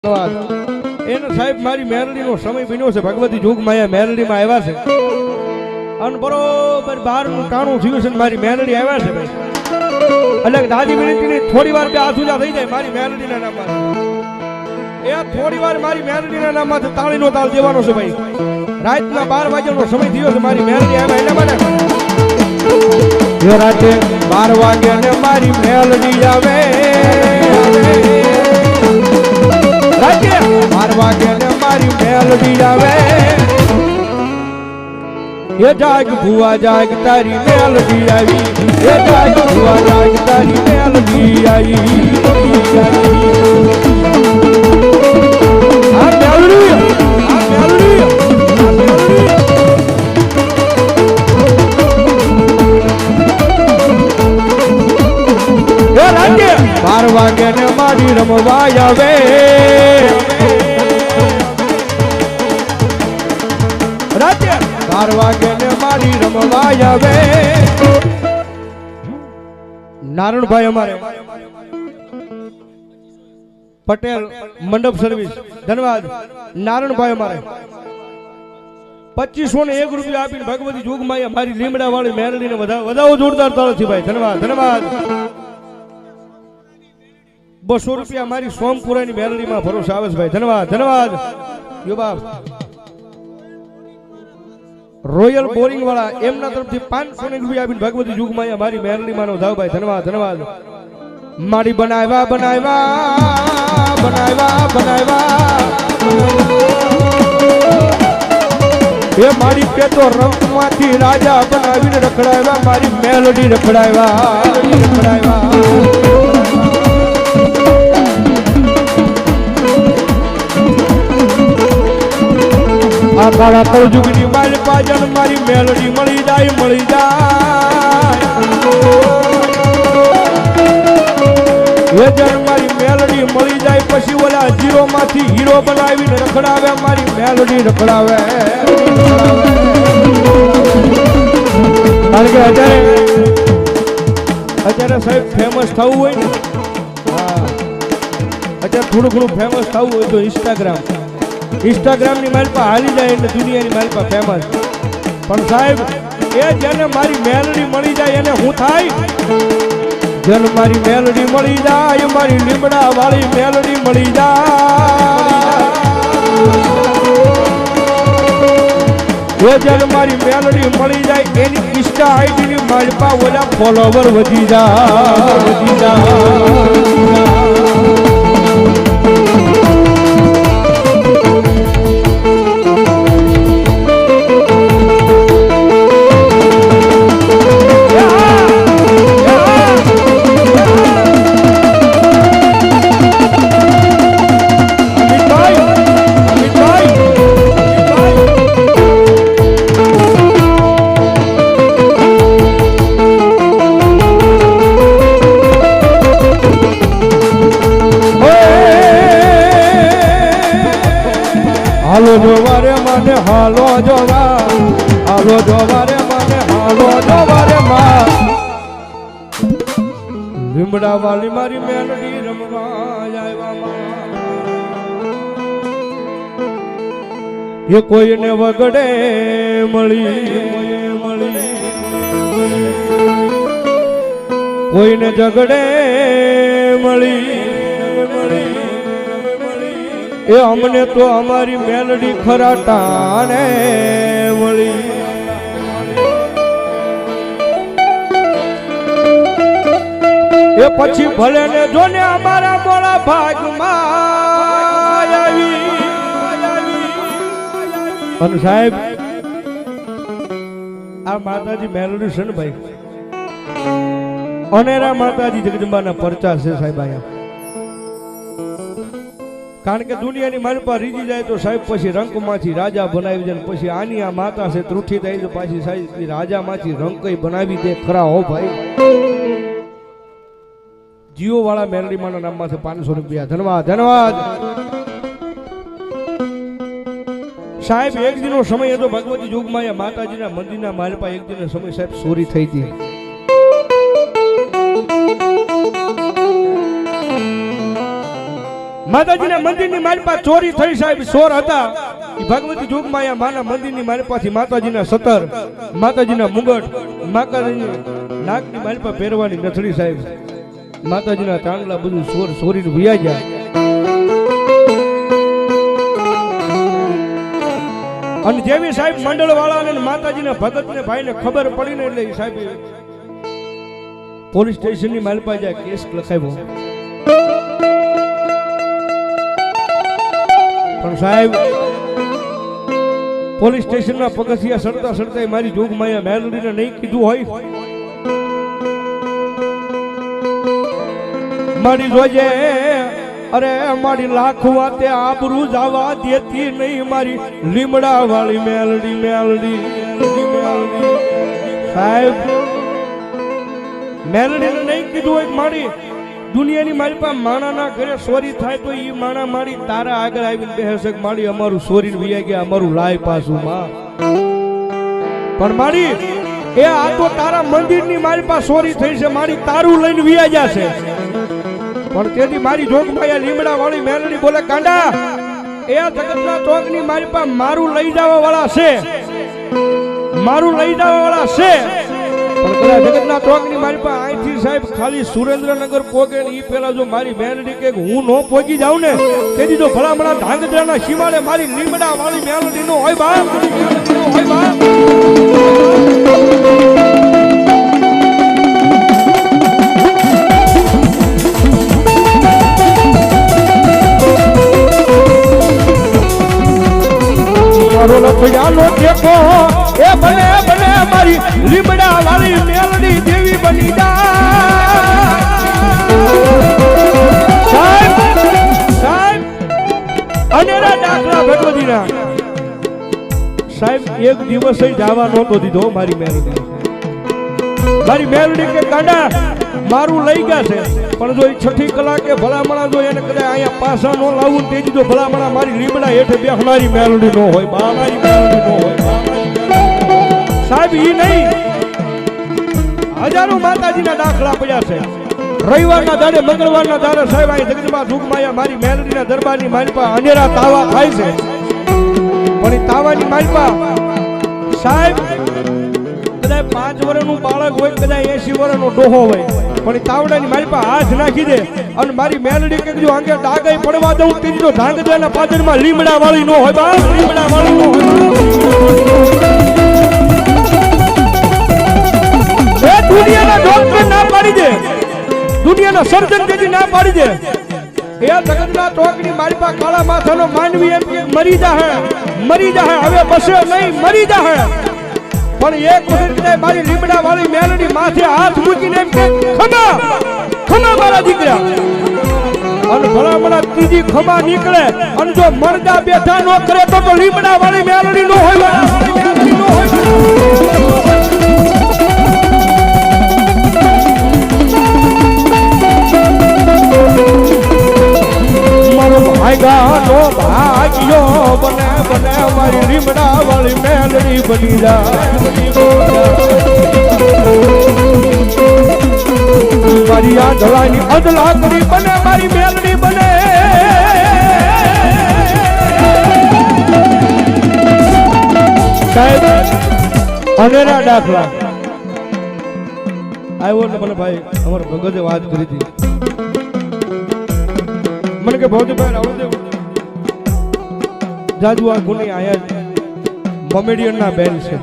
એને સાહેબ મારી મેરડીનો સમય બન્યો છે. ભગવતી જોગમાયા મેરડીમાં આવ્યા છે અને બરોબર 12નું ટાણું થયું છે. મારી મેરડી આવ્યા છે ભાઈ. એટલે દાદી વિનંતી થોડી વાર બે આસુજા થઈ જાય મારી મેરડીના નામમાં. એ થોડી વાર મારી મેરડીના નામમાં તાળીનો તાલ દેવાનો છે ભાઈ. રાતના 12 વાગ્યાનો સમય થયો છે. મારી મેરડી આવ્યા એના માટે રાતે 12 વાગ્યા ને મારી મેરડી આવે. રાતે 12 વાગ્યા ને મારી મેરડી આવે. એ જાગ ભુવા જાગ તારી મેલડી આવી. એ જાગ ભુવા જાગ તારી મેલડી આવી. આ મેલડી એ રાતે 12 વાગે ને મારી રમવા આવે. રાતે 12 વાગે ને મારી રમવા આવે. નારણભાઈ અમારે પટેલ મંડપ સર્વિસ ધન્યવાદ. નારણભાઈ અમારે 2501 રૂપિયા આપીને ભગવતી જોગમાયા મારી લીમડા વાળી મેરડીને વધાવો જોરદાર તાળથી ભાઈ. ધન્યવાદ ધન્યવાદ. 200 રૂપિયા મારી સોમપુરાની મેરડીમાં ભરોસે આવે છે ભાઈ. ધન્યવાદ ધન્યવાદ. યો બાપ રોયલ બોરિંગ વાળા એમના તરફથી 500 રૂપિયા આપીને ભગવતી જોગમાયા મારી મેરડીમાં નો ધાવ ભાઈ. ધન્યવાદ ધન્યવાદ. મારી બનાવ્યા બનાવ્યા બનાવ્યા બનાવ્યા એ મારી પેટો રંગમાંથી રાજા બનાવીને રખડાવ્યા. મારી મેલડી રખડાવ્યા. આ કાળા કળજુગની મારી પાજન મારી મેલડી મળી જાય મળી જાય. એ જણ મારી મેલડી મળી જાય પછી ઓલા જીરો માંથી હીરો બનાવીને રખડાવે. મારી મેલડી રખડાવે. કારણ કે અત્યારે સાહેબ ફેમસ થવું હોય ને, અત્યારે થોડું ઘણું ફેમસ થવું હોય તો ઇન્સ્ટાગ્રામની માલપા હાલી જાય એટલે દુનિયાની માલપા ફેમસ. પણ સાહેબ એ જેને મારી મેલડી મળી જાય એને હું થાય? જેને મારી મેલડી મળી જાય, મારી લીમડા વાળી મેલડી મળી જાય, એ જેને મારી મેલડી મળી જાય એની ઇન્સ્ટા આઈડીની માલપા ઓલા ફોલોવર વધી જાય. હાલો જોવા રે મને હાલો જોવા, હાલો જોવા રે મને હાલો જોવા રે માં. લીમડા વાળી મારી મેલડી રમવા આવ્યા. એ કોઈને વગડે મળી, કોઈને ઝગડે મળી. એ અમને તો અમારી મેલડી ખરા ટાણે મળી. એ પછી ભલે ને જોને અમારા મોડા ભાગમાં આવી. અને સાહેબ આ માતાજી મેલડી છે ને ભાઈ, અનેરા માતાજી જગદંબાના પરચા છે સાહેબ અહીંયા. કારણ કે દુનિયાની માલપા રીજી જાય તો સાહેબ પછી રંકમાંથી રાજા બનાવી દે. પછી આની આ માતા છે ત્રુઠી થાય તો પાછી સાહેબ રાજામાંથી રંકઈ બનાવી દે ખરા હો ભાઈ. જીઓ વાળા મેલડીમાના નામમાં છે 500 રૂપિયા. ધન્યવાદ ધન્યવાદ. સાહેબ એક દિનનો સમય હતો ભગવતી જોગમાયા માતાજીના મંદિરના માલપા. એક દિનનો સમય સાહેબ ચોરી થઈ હતી. માતાજીના મંદિરની મારી પાસે ચોરી થઈ સાહેબ, ચોર હતા ઈ ભગવતી જોગમાયા માના મંદિરની મારી પાસે માતાજીના સતર, માતાજીના મુગટ, માતાજીની નાકની મારી પાસે પહેરવાની નથડી સાહેબ, માતાજીના ચાંદલા બધું ચોર ચોરીને વિયા ગયા. અને જેવી સાહેબ મંડળ વાળાને માતાજીના ભગતને ભાઈને ખબર પડી ને એટલે સાહેબ પોલીસ સ્ટેશનની મારી પાસે કેસ લખાવ્યો. પણ સાહેબ પોલીસ સ્ટેશનના પગથિયા સડતા સડતા મારી જોગમાયા મેલડીને નહીં કીધું હોય, મારી જોજે અરે મારી લાખ વાતે આબરૂ જવા દેતી નહીં મારી લીમડા વાળી મેલડી મેલડી મેલડી. સાહેબ મેલડીને નહીં કીધું હોય મારી દુનિયાની મારી પાસે માણાના ઘરે ચોરી થાય તો ઈ માણા મારી તારા આગળ આવીને બેસે કે મારી અમારું ચોરીને વિયા ગયા, અમારું લાય પાછું માં. પણ મારી એ આ તો તારા મંદિરની મારી પાસે ચોરી થઈ છે, મારી તારું લઈને વિયા જશે. પણ તેથી મારી જોગમાયા લીમડા વાળી મેલડી બોલે કાંડા એ જગતના ચોકની મારી પાસે મારું લઈ જવા વાળા છે, મારું લઈ જવા વાળા છે. પણ કદાચ જગતના ચોકની મારી પાસે અહીંથી સાહેબ ખાલી સુરેન્દ્રનગર પોગે ને ઈ પેલા જો મારી મેલડી કે હું નો પોગી જાઉં ને તેથી જો ભલામણા ધાંગધ્રાના સીમાડે મારી લીમડા વાળી મેલડી નો હોય બા, હોય બા. લખડાનો ટેકો એ બને બને મારી લીમડા વાળી મેલડી દેવી બની જાય. સાહેબ સાહેબ અનેરા દાખલા ભગવતીના સાહેબ એક દિવસ જવા નહોતો દીધો મારી મેલડી. મારી મેલડી કે કાંડા મારું લઈ ગયા છે પણ જો 6ઠી કલાકે ભલામણા જો એને કદાચ અહીંયા પાછા નો લાવું તે દીધો ભલામણા મારી લીમડા હેઠે બેસનારી મેલડી નો હોય, બાવાની મેલડી નો હોય સાહેબ. ઈ નહીં હજારો માતાજીના દાખલા પડ્યા છે. રવિવારના દાડે મંગળવારના દાડે સાહેબ અહીં જગદંબા જોગમાયા મારી મેલડીના દરબારની મારી પાસે અનેરા તાવા ખાય છે. પણ એ તાવાની મારી પાસે સાહેબ કદાચ 5 વર્ષનું બાળક હોય, કદાચ 80 વર્ષનો ડોહો હોય, પણ તાવડાની મારી પાસે હાથ નાખી દે અને મારી મેલડી કે જો આંગે ડાગાઈ પડવા દઉં તે જો ધાંગધ્રાના પાદરમાં લીમડા વાળી નો હોય બા, લીમડા વાળી નો હોય. એ દુનિયાના ડોક્ટર ના પાડી દે, દુનિયાના સર્જન જેથી ના પાડી દે. એ જગતના ચોકની મારી પાસે કાળા માથાનો માનવી એમ કે મરી જાહે, મરી જાહે, હવે બસે નહીં, મરી જાહે. પણ એક વખત મારી લીમડા વાળી મેલડી માથે હાથ મૂકીને એમ કે ખમા ખમા મારા દીકરા, અને ભલામણા ત્રીજી ખમા નીકળે અને જો મરદા બેઠા નો કરે તો લીમડા વાળી મેલડી નો હોય, મેલડી નો હોય. મારો ભાગ્યાનો ભાગ્યો બને બને મારી લીમડા વાળી મેલડી બની જાય. મારી આ ધલાની અદલા કરી બને મારી મેલડી બને. સાહેબ અનેરા દાખલા આવ્યો ને મને ભાઈ અમારા ભગતે વાત કરી હતી. મને કે ભૌતિકભાઈ રાવળદેવ જાજુ આ ગુની આયા મોમેડિયન ના બેન છે.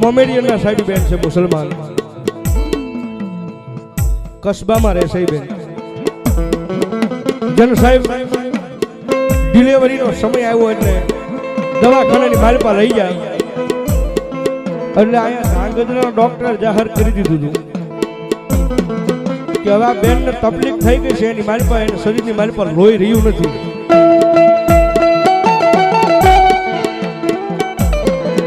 મોમેડિયન ના સાઈડ બેન છે, મુસલમાન કસ્બામાં રહે છે બેન. જન સાહેબ ડિલિવરીનો સમય આવ્યો એટલે દવાખાનાની મારી પાસે લઈ જાય એટલે અહીંયા ધાંગધ્રાનો ડોક્ટર જાહેર કરી દીધું હતું કે હવે આ બેનને તકલીફ થઈ ગઈ છે, એની મારી પાસે એના શરીરની મારી પાસે લોહી રહ્યું નથી.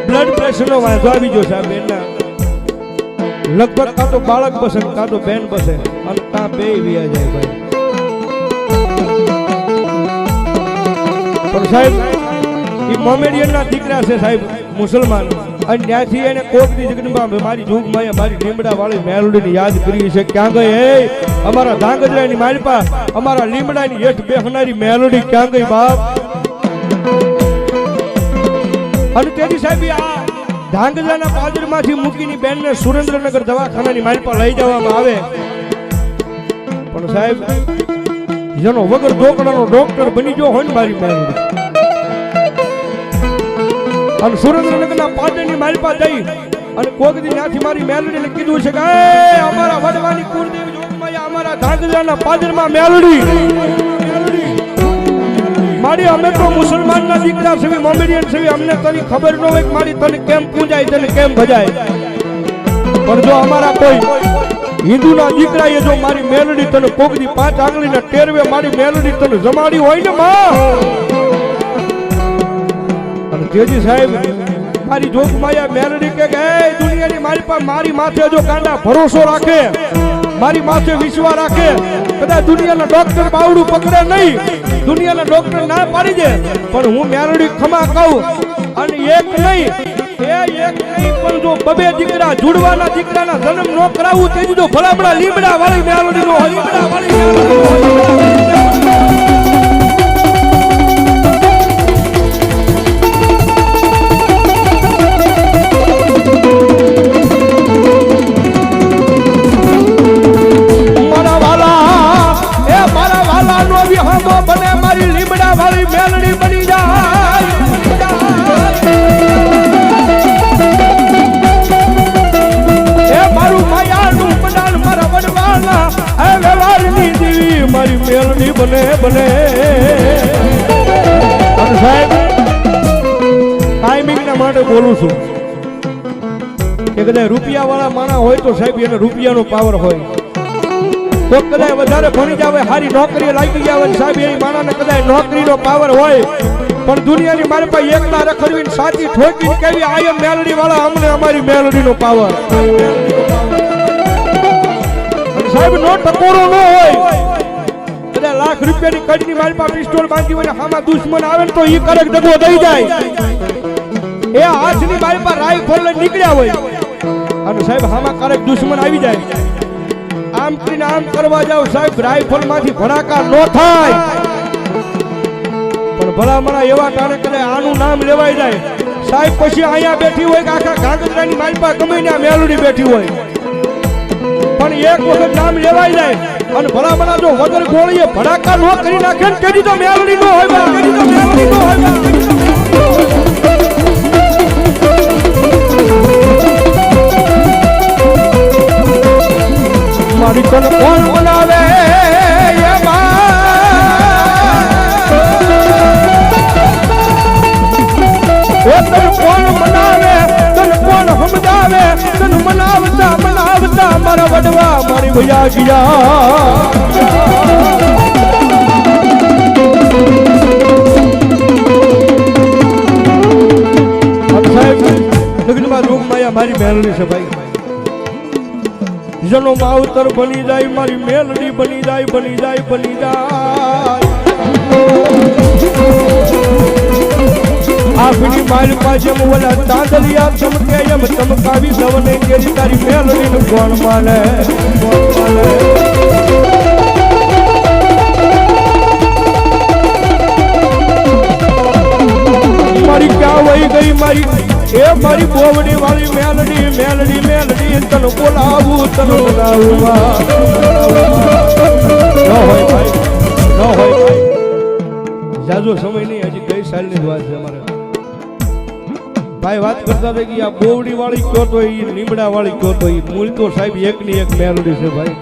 બ્લડ પ્રેશરનો વાંધો આવી ગયો છે આ બેનના. લગભગ કાં તો બાળક બસે કાં તો બેન બસે અને કાં બે વિયા જાય ભાઈ. પણ સાહેબ એ મોમેડિયન ના દીકરા છે સાહેબ, મુસલમાન અને ત્યાંથી એને કોકની જગ્યામાં મારી જોગમાયા મારી લીમડા વાળી મેલડીને યાદ કરી છે ક્યાં ગઈ એ અમારા ધાંગધ્રાની માલપા અમારા લીમડાની હેઠ બેહનારી મેલડી ક્યાં ગઈ બાપ અને તેથી સાહેબ આ ધાંગધ્રાના પાદરમાંથી મૂકીની બેનને સુરેન્દ્રનગર દવાખાનાની માલપા લઈ જવામાં આવે પણ સાહેબ જેનો વગર ડોકડાનો ડોક્ટર બની ગયો હોય ને મારી મેલડી અને સુરેન્દ્રનગરના પાદરની માલપા જઈ અને કોકદી ત્યાંથી મારી મેલડીને કીધું છે કે અમારા વડવાની કુળદેવી જોગમાયા અમારા ધાંગધ્રાના પાદરમાં મેલડી મારી અમે તો મુસલમાનના દીકરા છે મોમેડિયન છે અમને તની ખબર ન હોય કે મારી તને કેમ પૂજાય તને કેમ ભજાય પણ જો અમારા કોઈ હિન્દુના દીકરા એ જો મારી મેલડી તને કોકદી 5 આંગળીના ટેરવે મારી મેલડી તને જમાડી હોય ને માં અને તેજી સાહેબ મારી જોગમાયા મેલડી કે દુનિયાની મારી પાસે મારી માથે જો કાંડા ભરોસો રાખે મારી માથે વિશ્વાસ રાખે કદાચ દુનિયાના ડોક્ટર બાવડું પકડે નહીં દુનિયાના ડોક્ટર ના પાડી દે પણ હું મેલડી ખમા કહું અને એક નહીં પણ જો બબે દીકરા જુડવાના દીકરાના જન્મ નો કરાવું તેજી તો ભલામણા લીમડા વાળી મેલડી નો લીમડા વાળી બને મારી લીમડા વાળી મેલડી બની જાય એ મારું માયાનું પડાલ મારા વડવાના એ વ્યવહારની દેવી મારી મેલડી બને બને અને સાહેબ ટાઈમિંગ ના માટે બોલું છું કે કદાચ રૂપિયા વાળા માણા હોય તો સાહેબ એને રૂપિયાનો પાવર હોય તો કદાચ વધારે ભણી જાવે સારી નોકરી લાગી જાવે સાહેબ એ માણાને કદાચ નોકરીનો પાવર હોય પણ દુનિયાની મારી પાસે એકલા રખડવીને સાચી ઠોકીને કેવી આયમ મેલડી વાળા અમને અમારી મેલડીનો પાવર સાહેબ નો ટકોરો ન હોય કદાચ લાખ રૂપિયાની કડની મારી પાસે પિસ્તોલ બાંધી હોય હામાં દુશ્મન આવે ને તો ઈ કરક દગો દઈ જાય એ હાથની મારી પાસે રાઈફલ લઈને નીકળ્યા હોય અને સાહેબ હામાં કરક દુશ્મન આવી જાય આમ કરીને આમ કરવા જાવ સાહેબ રાઈફલ માંથી ભડાકા ન થાય પણ ભલામણા એવા ટાણે કદાચ આનું નામ લેવાઈ જાય સાહેબ પછી અહીંયા બેઠી હોય કે આખા ગાંગધ્રાની માલપા ગમે ત્યાં મેલડી બેઠી હોય પણ એક વખત નામ લેવાઈ જાય અને ભલામણા જો વગર ગોળીએ ભડાકા ન કરી નાખે ને તેની તો મેલડી ન હોય મારી કોણ કોણ બનાવે તને કોણ બનાવે તને કોણ સમજાવે તને મનાવતા મનાવતા મારા વડવા મારી ભૈયા ગયા સાહેબ લગ્નમાં જોગમાયા મારી મેલડી છે ભાઈ જનો માવતર બની જાય મારી મેલડી બની જાય બની જાય બની જાય આપણી માલ પાસે ઓલા તાંદલિયા ચમકે એમ ચમકાવી સવને કેરી તારી મેલડી નું કોણ માને મારી ક્યાં વહી ગઈ મારી એ મારી બોવડી વાળી મેલડી મેલડી મેલડી તને બોલાવું તને બોલાવું ન હોય ભાઈ જાજો સમય નહીં હજી કઈ સાલની જ વાત છે અમારે ભાઈ વાત કરતા હતા કે આ બોવડી વાળી કયો તો એ લીમડા વાળી કયો તો એ મૂળ તો સાહેબ એકની એક મેલડી છે ભાઈ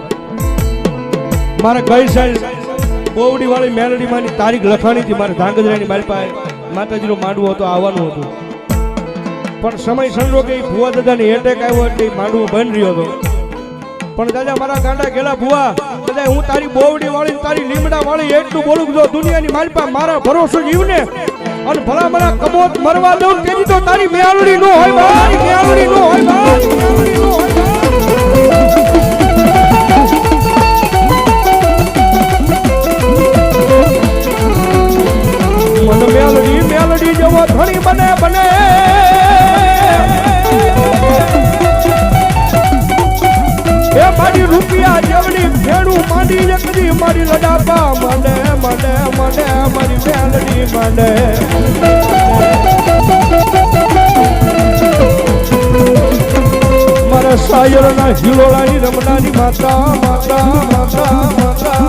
મારે ગઈ સાલ બોવડી વાળી મેલડી માની તારીખ લખાણી હતી મારે ધાંગધ્રાની મારી પાસે માતાજીનો માંડવો હતો આવવાનું હતું પણ સમય સંજોગે ભુવા દાદાને એટેક આવ્યો એટલે માંડવો બંધ રહ્યો હતો પણ દાદા મારા ગાંડા ગેલા ભુવા દાદા હું તારી બોવડી વાળી તારી લીમડા વાળી એટલું બોલું જો દુનિયાની માલપા મારા ભરોસો જીવને અને ભલા મારા કમોત મરવા દઉં તેની તો તારી મેલડી નો હોય ભાઈ મેલડી નો હોય ભાઈ મેલડી નો હોય મન મેલડી મેલડી જેવો ધણી બને બને મેલડી એકદી મારી લડાપા મને મને મને મારી મેલડી મને મારા શાયરના હિલોળાની રમનાની માતા માતા માતા માતા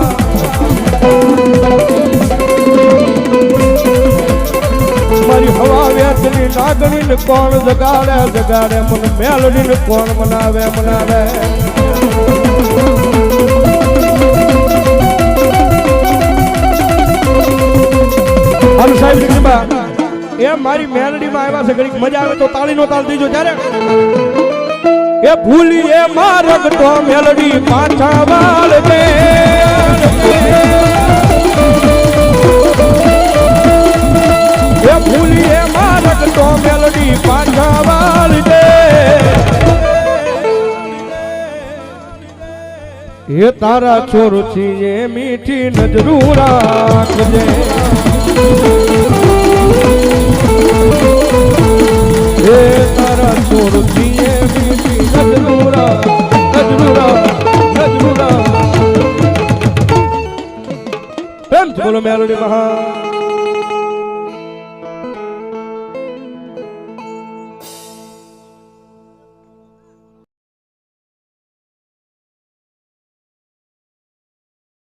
મારી હવા વેચની નાગણીને કોણ જગાડે જગાડે મને મેલડીને કોણ મનાવે મનાવે હાલ સાહેબ કૃપા એ મારી મેલડીમાં આવ્યા છે ઘડીક મજા આવે તો તાળીનો તાલ દીજો ત્યારે એ ભૂલી એ મારગ તો મેલડી પાછા વાળ દે એ ભૂલી એ મારગ તો મેલડી પાછા વાળ દે એ તારા છોર થી એ મીઠી નજરું રાખજે એ તારા છોર થી એ મીઠી નજરું રાખ નજરું રાખ નજરું રાખ પ્રેમ બોલો મેલડી મહા